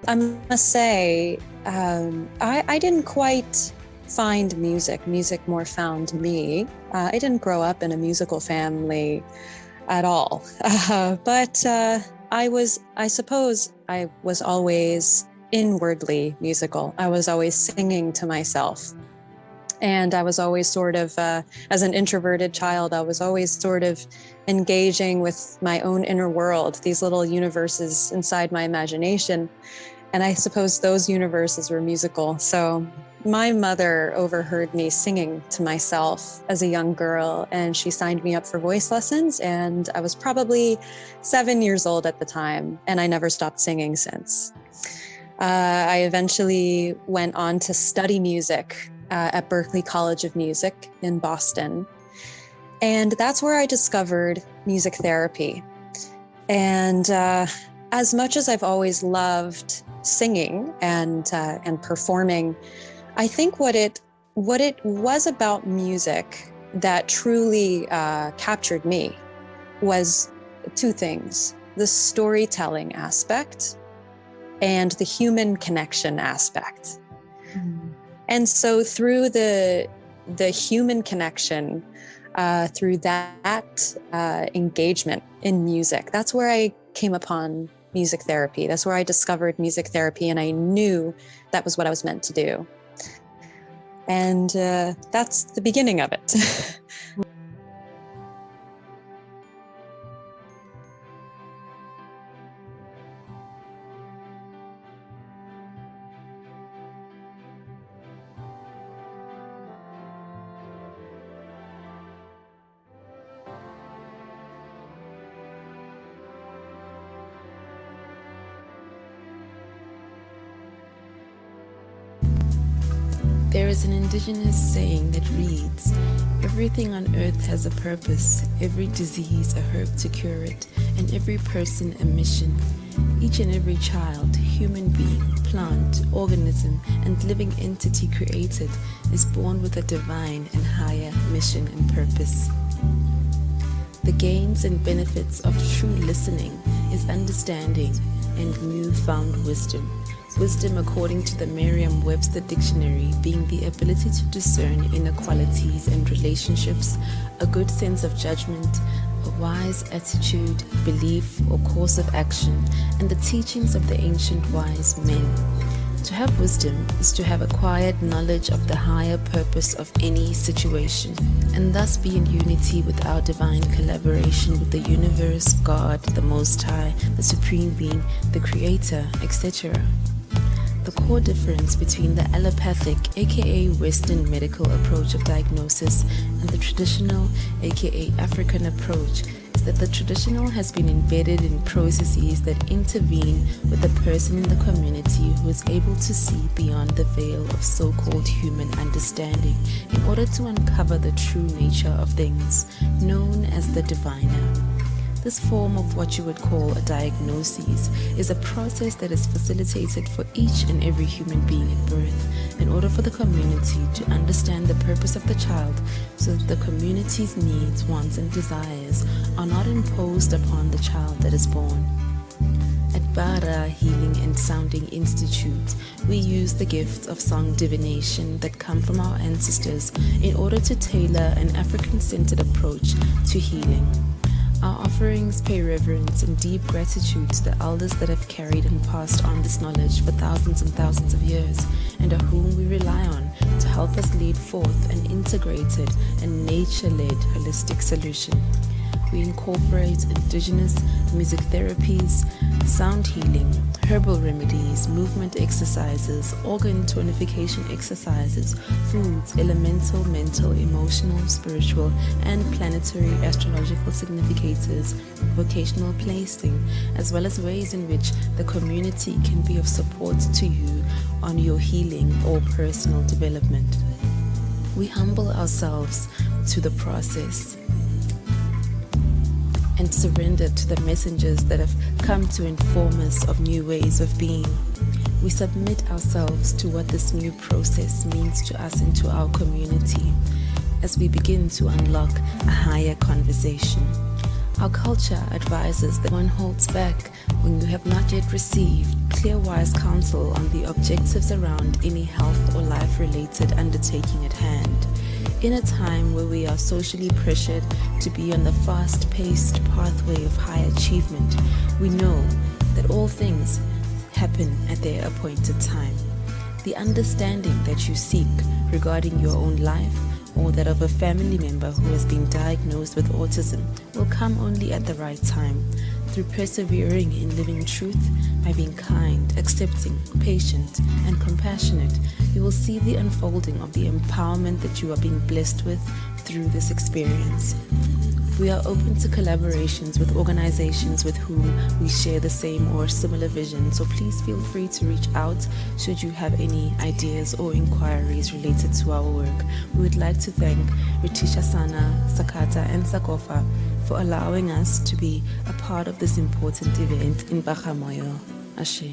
I must say, I didn't quite find music. Music more found me. I didn't grow up in a musical family at all. I suppose I was always inwardly musical. I was always singing to myself. And I was always sort of, as an introverted child, I was always sort of engaging with my own inner world, these little universes inside my imagination. And I suppose those universes were musical. So my mother overheard me singing to myself as a young girl, and she signed me up for voice lessons. And I was probably 7 years old at the time, and I never stopped singing since. I eventually went on to study music at Berklee College of Music in Boston. And that's where I discovered music therapy. And as much as I've always loved singing and performing, I think what it was about music that truly captured me was two things: the storytelling aspect and the human connection aspect. Mm-hmm. And so through the human connection, through that engagement in music, that's where I came upon music therapy. That's where I discovered music therapy, and I knew that was what I was meant to do. And that's the beginning of it. There is an indigenous saying that reads, "Everything on earth has a purpose, every disease a herb to cure it, and every person a mission. Each and every child, human being, plant, organism, and living entity created is born with a divine and higher mission and purpose." The gains and benefits of true listening is understanding and newfound wisdom. Wisdom, according to the Merriam-Webster Dictionary, being the ability to discern inequalities and relationships, a good sense of judgment, a wise attitude, belief, or course of action, and the teachings of the ancient wise men. To have wisdom is to have acquired knowledge of the higher purpose of any situation, and thus be in unity with our divine collaboration with the universe, God, the Most High, the Supreme Being, the Creator, etc. The core difference between the allopathic, aka Western medical approach of diagnosis, and the traditional, aka African approach, is that the traditional has been embedded in processes that intervene with the person in the community who is able to see beyond the veil of so-called human understanding in order to uncover the true nature of things, known as the diviner. This form of what you would call a diagnosis is a process that is facilitated for each and every human being at birth in order for the community to understand the purpose of the child so that the community's needs, wants, and desires are not imposed upon the child that is born. At Cara Healing and Sounding Institute, we use the gifts of song divination that come from our ancestors in order to tailor an African-centered approach to healing. Our offerings pay reverence and deep gratitude to the elders that have carried and passed on this knowledge for thousands and thousands of years, and of whom we rely on to help us lead forth an integrated and nature-led holistic solution. We incorporate indigenous music therapies, sound healing, herbal remedies, movement exercises, organ tonification exercises, foods, elemental, mental, emotional, spiritual, and planetary astrological significators, vocational placing, as well as ways in which the community can be of support to you on your healing or personal development. We humble ourselves to the process and surrender to the messengers that have come to inform us of new ways of being. We submit ourselves to what this new process means to us and to our community as we begin to unlock a higher conversation. Our culture advises that one holds back when you have not yet received sincere wise counsel on the objectives around any health or life-related undertaking at hand. In a time where we are socially pressured to be on the fast-paced pathway of high achievement, we know that all things happen at their appointed time. The understanding that you seek regarding your own life or that of a family member who has been diagnosed with autism will come only at the right time, through persevering in living truth. By being kind, accepting, patient, and compassionate, you will see the unfolding of the empowerment that you are being blessed with through this experience. We are open to collaborations with organizations with whom we share the same or similar vision, so please feel free to reach out should you have any ideas or inquiries related to our work. We would like to thank Ritisha Sana, Sakata, and Sakofa for allowing us to be a part of this important event in Bagamoyo. Ashe.